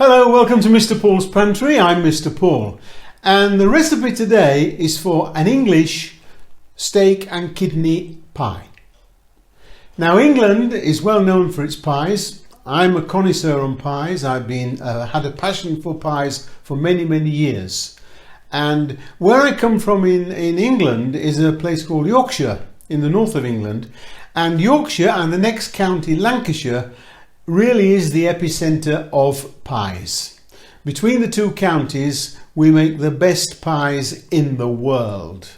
Hello, welcome to Mr. Paul's Pantry. I'm Mr. Paul, and the recipe today is for an English steak and kidney pie. Now, England is well known for its pies. I'm a connoisseur on pies. I've been had a passion for pies for many years, and where I come from in England is a place called Yorkshire in the north of England, and Yorkshire and the next county, Lancashire, really is the epicenter of pies. Between the two counties we make the best pies in the world.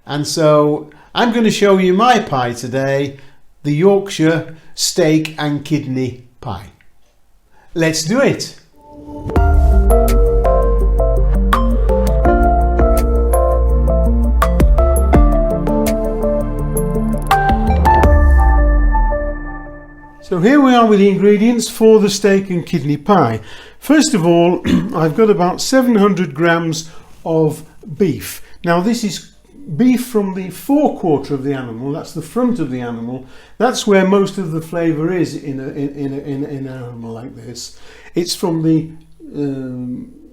And so I'm going to show you my pie today, the Yorkshire steak and kidney pie. Let's do it! So here we are with the ingredients for the steak and kidney pie. First of all, I've got about 700 grams of beef. Now this is beef from the forequarter of the animal, that's the front of the animal. That's where most of the flavour is in an animal like this. It's from the,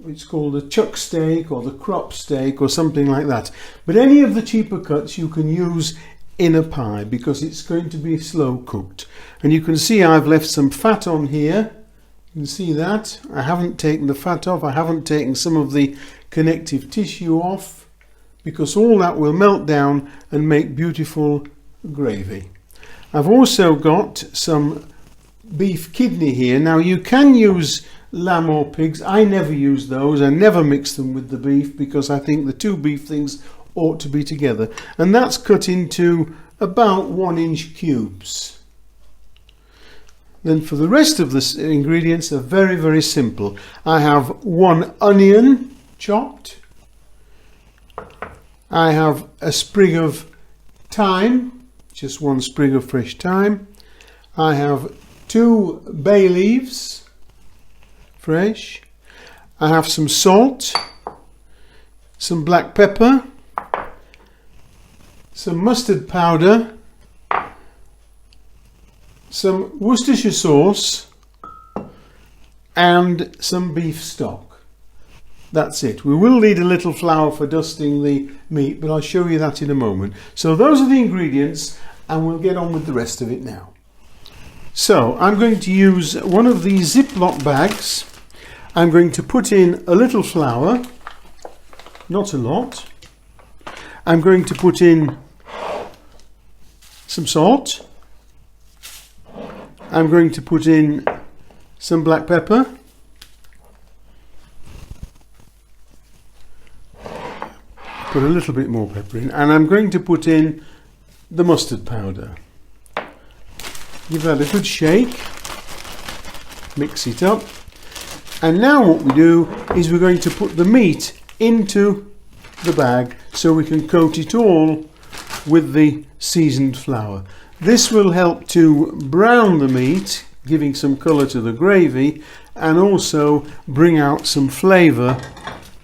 it's called a chuck steak or the crop steak or something like that. But any of the cheaper cuts you can use in a pie because it's going to be slow cooked. And you can see I've left some fat on here. You can see that. I haven't taken the fat off. I haven't taken some of the connective tissue off because all that will melt down and make beautiful gravy. I've also got some beef kidney here. Now you can use lamb or pigs. I never use those. I never mix them with the beef because I think the two beef things ought to be together, and that's cut into about 1-inch cubes. Then for the rest of the ingredients are very simple. I have 1 onion chopped. I have a sprig of thyme, just 1 sprig of fresh thyme. I have 2 bay leaves, fresh. I have some salt, some black pepper, some mustard powder, some Worcestershire sauce, and some beef stock. That's it. We will need a little flour for dusting the meat, but I'll show you that in a moment. So those are the ingredients, and we'll get on with the rest of it now. So I'm going to use one of these Ziploc bags. I'm going to put in a little flour, not a lot. I'm going to put in some salt. I'm going to put in some black pepper. Put a little bit more pepper in, and I'm going to put in the mustard powder. Give that a good shake. Mix it up. And now what we do is we're going to put the meat into the bag so we can coat it all with the seasoned flour. This will help to brown the meat, giving some colour to the gravy, and also bring out some flavour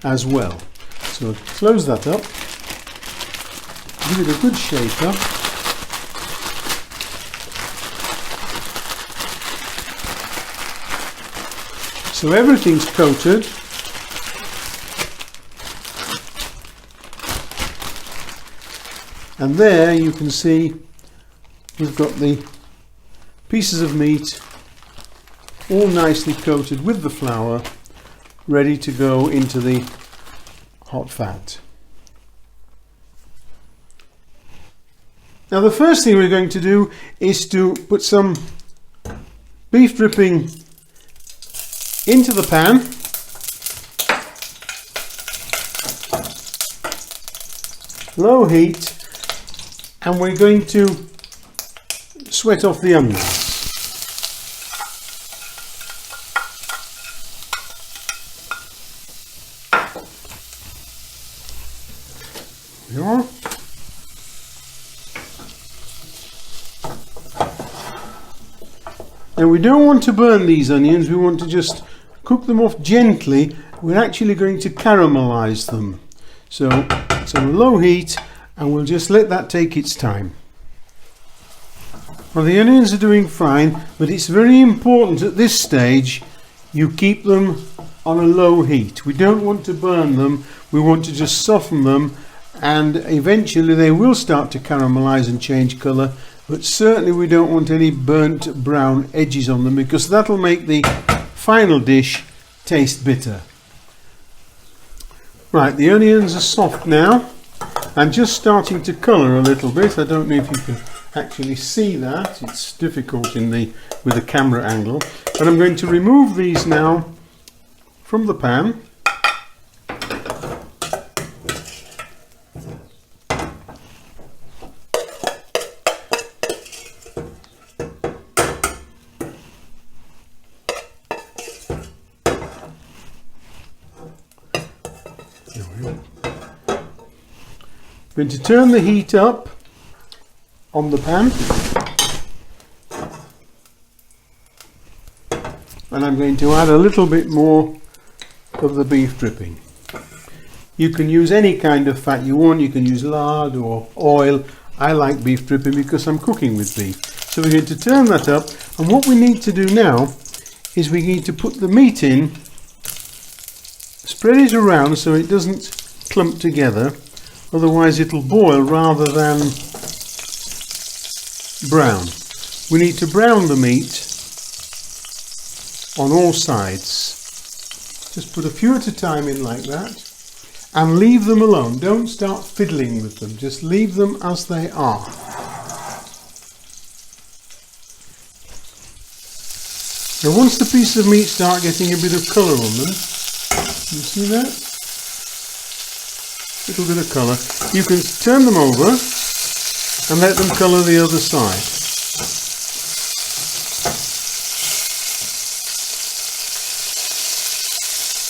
as well. So close that up, give it a good shake up. So everything's coated. And there you can see we've got the pieces of meat all nicely coated with the flour, ready to go into the hot fat. Now the first thing we're going to do is to put some beef dripping into the pan. Low heat. And we're going to sweat off the onions. There we are. Now we don't want to burn these onions, we want to just cook them off gently. We're actually going to caramelize them. So it's on a low heat, and we'll just let that take its time. Well, the onions are doing fine, but it's very important at this stage you keep them on a low heat. We don't want to burn them, we want to just soften them, and eventually they will start to caramelize and change colour, but certainly we don't want any burnt brown edges on them, because that'll make the final dish taste bitter. Right, the onions are soft now and just starting to colour a little bit. I don't know if you can actually see that, it's difficult with the camera angle, but I'm going to remove these now from the pan. There we go. I'm going to turn the heat up on the pan, and I'm going to add a little bit more of the beef dripping. You can use any kind of fat you want, you can use lard or oil. I like beef dripping because I'm cooking with beef. So we're going to turn that up, and what we need to do now is we need to put the meat in, spread it around so it doesn't clump together, otherwise it'll boil rather than brown. We need to brown the meat on all sides. Just put a few at a time in like that and leave them alone. Don't start fiddling with them, just leave them as they are. Now once the piece of meat start getting a bit of colour on them, you see that? Little bit of colour. You can turn them over and let them colour the other side.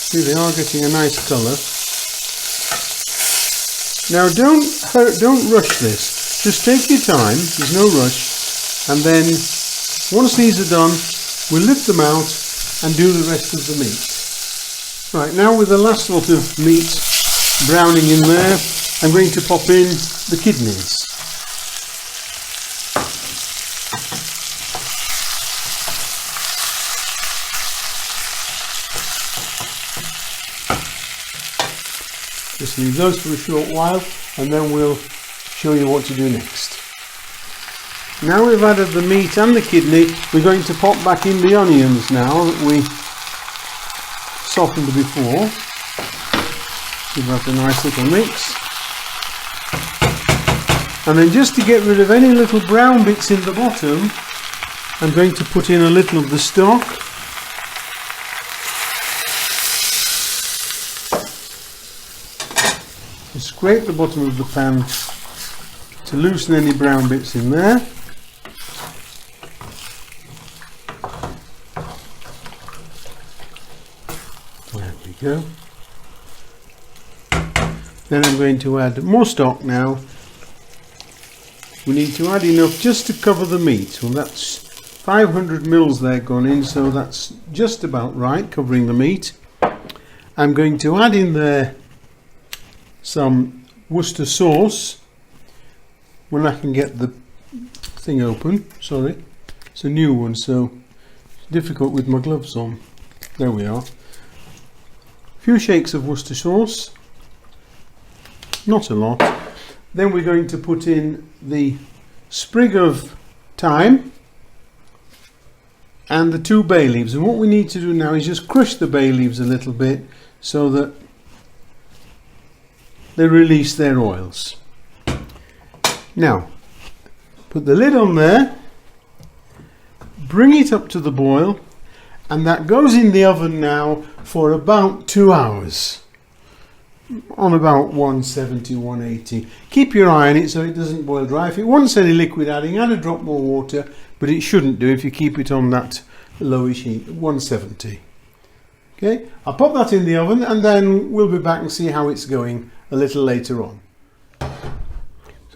See, they are getting a nice colour. Now don't rush this. Just take your time, there's no rush, and then once these are done, we'll lift them out and do the rest of the meat. Right, now with the last lot of meat browning in there, I'm going to pop in the kidneys. Just leave those for a short while and then we'll show you what to do next. Now we've added the meat and the kidney, we're going to pop back in the onions now that we softened before. Give that a nice little mix. And then just to get rid of any little brown bits in the bottom, I'm going to put in a little of the stock. Just scrape the bottom of the pan to loosen any brown bits in there. There we go. Then I'm going to add more stock now. We need to add enough just to cover the meat. Well, that's 500 mils there gone in, so that's just about right, covering the meat. I'm going to add in there some Worcester sauce when I can get the thing open. Sorry, it's a new one, so it's difficult with my gloves on. There we are. A few shakes of Worcester sauce. Not a lot. Then we're going to put in the sprig of thyme and the 2 bay leaves. And what we need to do now is just crush the bay leaves a little bit so that they release their oils. Now, put the lid on there, bring it up to the boil, and that goes in the oven now for about 2 hours. On about 170, 180. Keep your eye on it so it doesn't boil dry. If it wants any liquid adding, add a drop more water, but it shouldn't do if you keep it on that lowish heat, 170. Okay, I'll pop that in the oven and then we'll be back and see how it's going a little later on.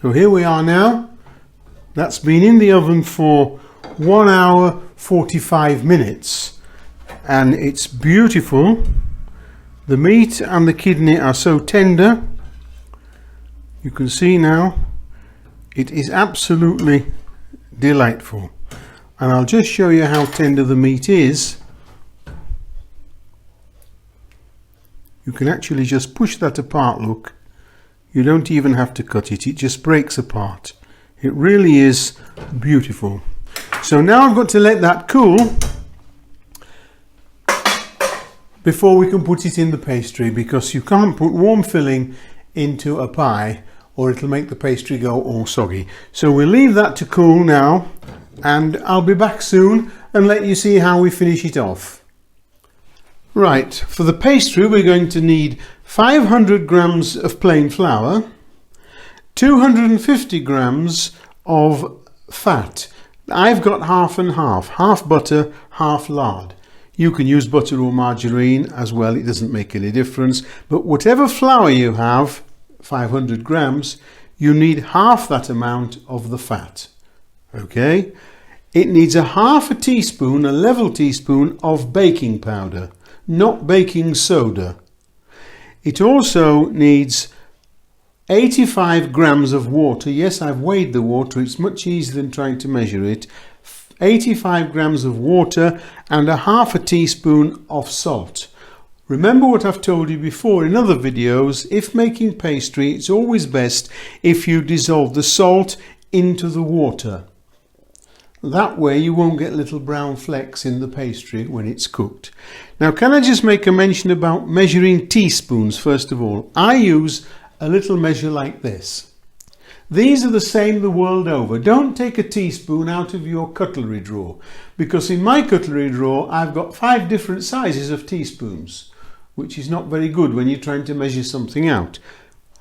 So here we are now. That's been in the oven for 1 hour 45 minutes and it's beautiful. The meat and the kidney are so tender. You can see now it is absolutely delightful. And I'll just show you how tender the meat is. You can actually just push that apart, look. You don't even have to cut it, it just breaks apart. It really is beautiful. So now I've got to let that cool before we can put it in the pastry, because you can't put warm filling into a pie or it'll make the pastry go all soggy. So we'll leave that to cool now, and I'll be back soon and let you see how we finish it off. Right, for the pastry we're going to need 500 grams of plain flour, 250 grams of fat. I've got half and half butter, half lard. You can use butter or margarine as well, it doesn't make any difference, but whatever flour you have, 500 grams, you need half that amount of the fat. Okay? It needs a half a teaspoon, a level teaspoon of baking powder, not baking soda. It also needs 85 grams of water. Yes, I've weighed the water, it's much easier than trying to measure it. 85 grams of water and a half a teaspoon of salt. Remember what I've told you before in other videos, if making pastry, it's always best if you dissolve the salt into the water. That way you won't get little brown flecks in the pastry when it's cooked. Now, can I just make a mention about measuring teaspoons first of all? I use a little measure like this. These are the same the world over. Don't take a teaspoon out of your cutlery drawer, because in my cutlery drawer I've got 5 different sizes of teaspoons, which is not very good when you're trying to measure something out.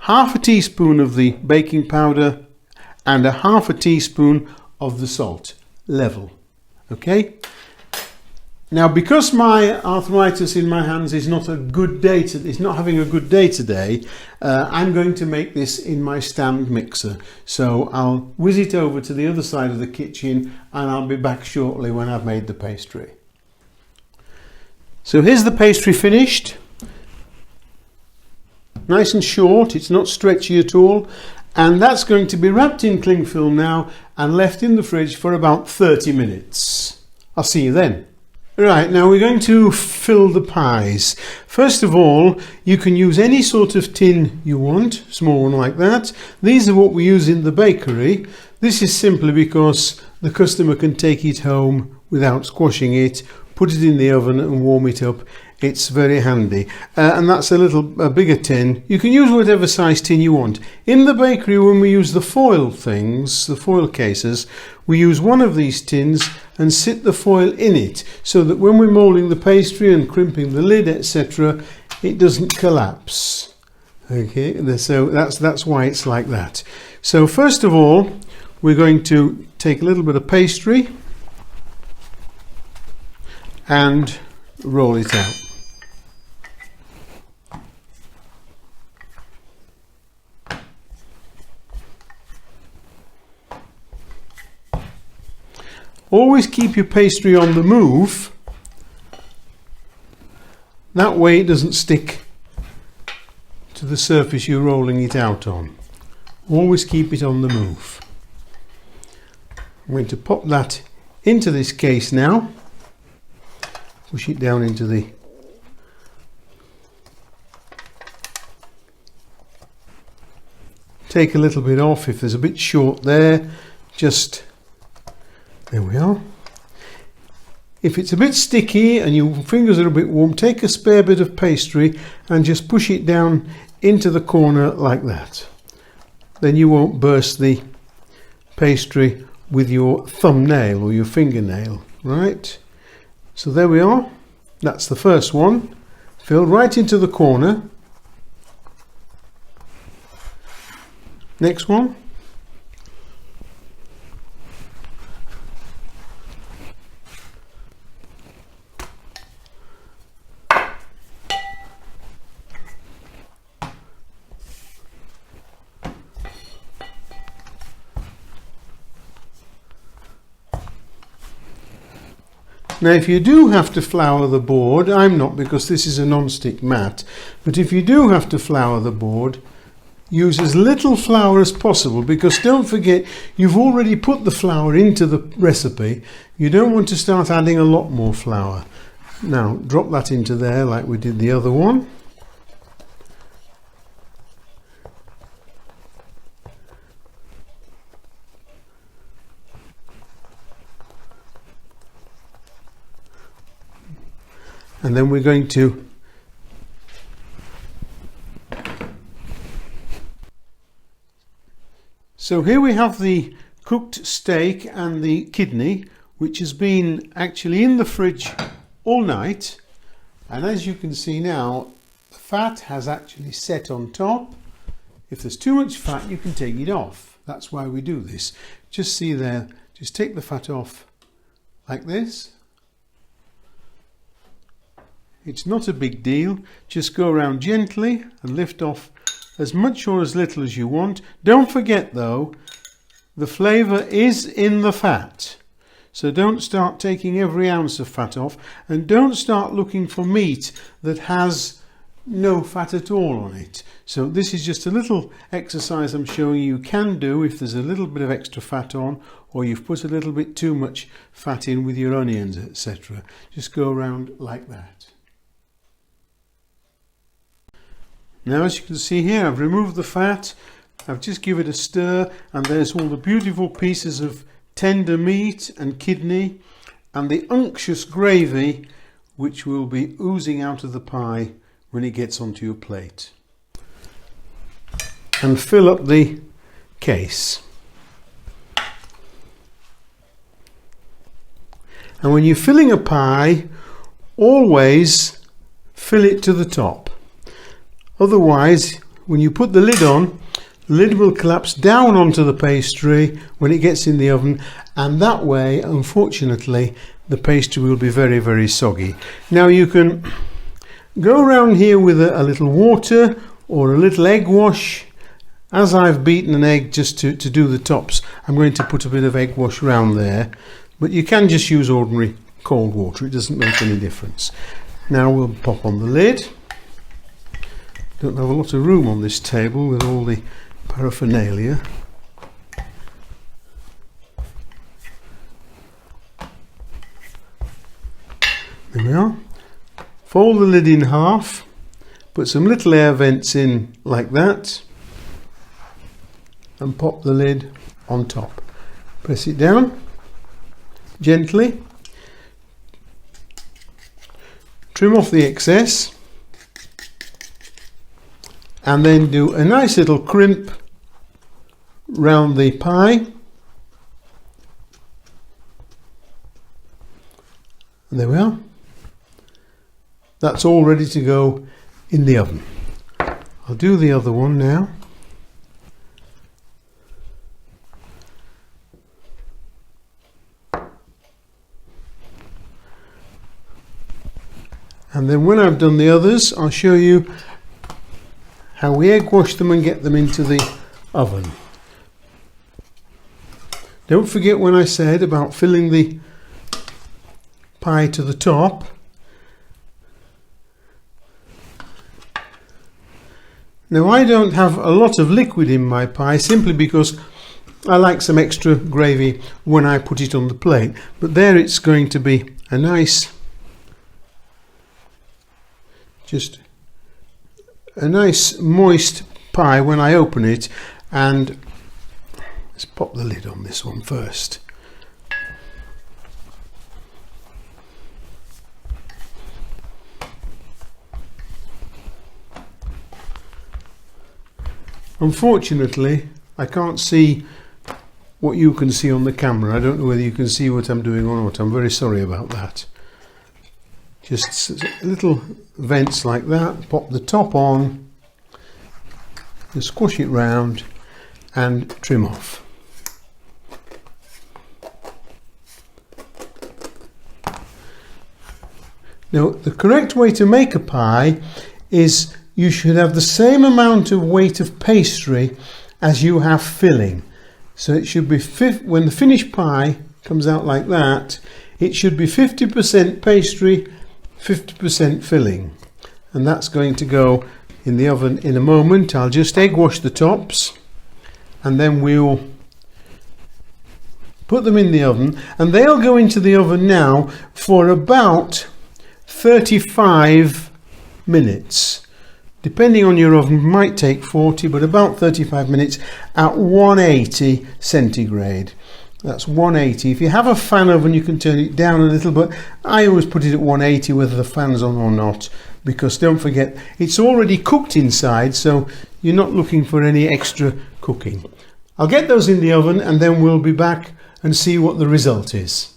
Half a teaspoon of the baking powder and a half a teaspoon of the salt, level. Okay? Now, because my arthritis in my hands is not a good day, it's not having a good day today, I'm going to make this in my stand mixer. So I'll whiz it over to the other side of the kitchen and I'll be back shortly when I've made the pastry. So here's the pastry finished. Nice and short, it's not stretchy at all. And that's going to be wrapped in cling film now and left in the fridge for about 30 minutes. I'll see you then. Right, now we're going to fill the pies. First of all, you can use any sort of tin you want, small one like that. These are what we use in the bakery. This is simply because the customer can take it home without squashing it, put it in the oven and warm it up. It's very handy. And that's a bigger tin. You can use whatever size tin you want. In the bakery, when we use the foil things, the foil cases, we use one of these tins and sit the foil in it, so that when we're moulding the pastry and crimping the lid, etc., it doesn't collapse. Okay, so that's why it's like that. So first of all, we're going to take a little bit of pastry and roll it out. Always keep your pastry on the move. That way it doesn't stick to the surface you're rolling it out on. Always keep it on the move. I'm going to pop that into this case now. Push it down into the take a little bit off if there's a bit short there. Just there we are. If it's a bit sticky and your fingers are a bit warm, take a spare bit of pastry and just push it down into the corner like that. Then you won't burst the pastry with your thumbnail or your fingernail, right? So there we are. That's the first one. Filled right into the corner. Next one. Now, if you do have to flour the board, I'm not, because this is a non-stick mat, but if you do have to flour the board, use as little flour as possible, because don't forget, you've already put the flour into the recipe. You don't want to start adding a lot more flour. Now, drop that into there like we did the other one. and then we're going to so here we have the cooked steak and the kidney, which has been actually in the fridge all night, and as you can see now, the fat has actually set on top. If there's too much fat, you can take it off. That's why we do this. Just see there, just take the fat off like this. It's not a big deal. Just go around gently and lift off as much or as little as you want. Don't forget though, the flavour is in the fat. So don't start taking every ounce of fat off, and don't start looking for meat that has no fat at all on it. So this is just a little exercise I'm showing you can do if there's a little bit of extra fat on, or you've put a little bit too much fat in with your onions, etc. Just go around like that. Now, as you can see here, I've removed the fat, I've just given it a stir, and there's all the beautiful pieces of tender meat and kidney and the unctuous gravy which will be oozing out of the pie when it gets onto your plate. And fill up the case. And when you're filling a pie, always fill it to the top. Otherwise, when you put the lid on, the lid will collapse down onto the pastry when it gets in the oven, and that way, unfortunately, the pastry will be very, very soggy. Now you can go around here with a little water or a little egg wash. As I've beaten an egg just to do the tops, I'm going to put a bit of egg wash around there, but you can just use ordinary cold water, it doesn't make any difference. Now we'll pop on the lid. Don't have a lot of room on this table with all the paraphernalia. There we are. Fold the lid in half, put some little air vents in like that, and pop the lid on top. Press it down gently, trim off the excess, and then do a nice little crimp round the pie. And there we are. That's all ready to go in the oven. I'll do the other one now. And then when I've done the others, I'll show you how we egg wash them and get them into the oven. Don't forget when I said about filling the pie to the top. Now I don't have a lot of liquid in my pie simply because I like some extra gravy when I put it on the plate, but there it's going to be a nice, just a nice moist pie when I open it. And let's pop the lid on this one first. Unfortunately, I can't see what you can see on the camera. I don't know whether you can see what I'm doing or not. I'm very sorry about that. Just little vents like that. Pop the top on, and squash it round and trim off. Now, the correct way to make a pie is you should have the same amount of weight of pastry as you have filling. So it should be, when the finished pie comes out like that, it should be 50% pastry, 50% filling. And that's going to go in the oven in a moment. I'll just egg wash the tops and then we'll put them in the oven, and they'll go into the oven now for about 35 minutes. Depending on your oven, might take 40, but about 35 minutes at 180 centigrade. That's 180. If you have a fan oven, you can turn it down a little, but I always put it at 180 whether the fan's on or not, because don't forget it's already cooked inside, so you're not looking for any extra cooking. I'll get those in the oven and then we'll be back and see what the result is.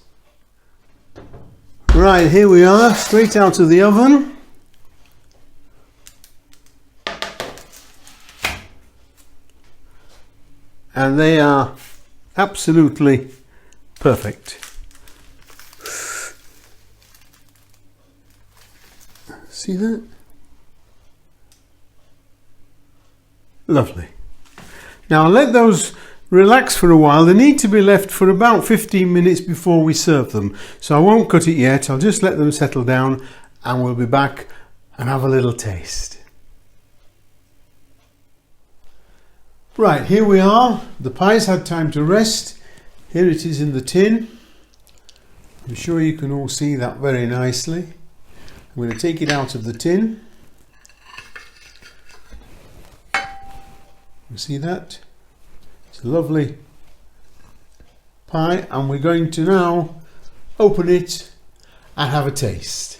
Right, here we are, straight out of the oven. And they are absolutely perfect. See that? Lovely. Now I'll let those relax for a while. They need to be left for about 15 minutes before we serve them. So I won't cut it yet. I'll just let them settle down and we'll be back and have a little taste. Right, here we are. The pie's had time to rest. Here it is in the tin. I'm sure you can all see that very nicely. I'm going to take it out of the tin. You see that? It's a lovely pie, and we're going to now open it and have a taste.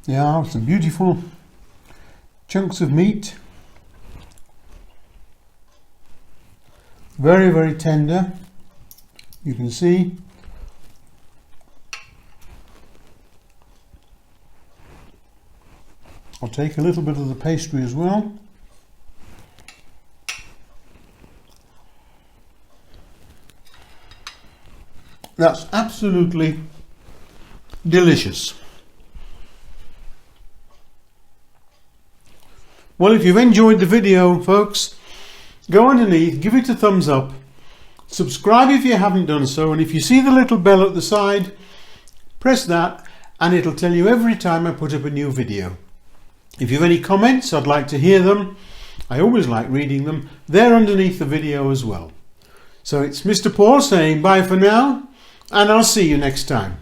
They are some beautiful chunks of meat, very, very tender. You can see I'll take a little bit of the pastry as well. That's absolutely delicious. Well, if you've enjoyed the video, folks, go underneath, give it a thumbs up, subscribe if you haven't done so, and if you see the little bell at the side, press that and it'll tell you every time I put up a new video. If you have any comments, I'd like to hear them. I always like reading them. They're underneath the video as well. So it's Mr. Paul saying bye for now, and I'll see you next time.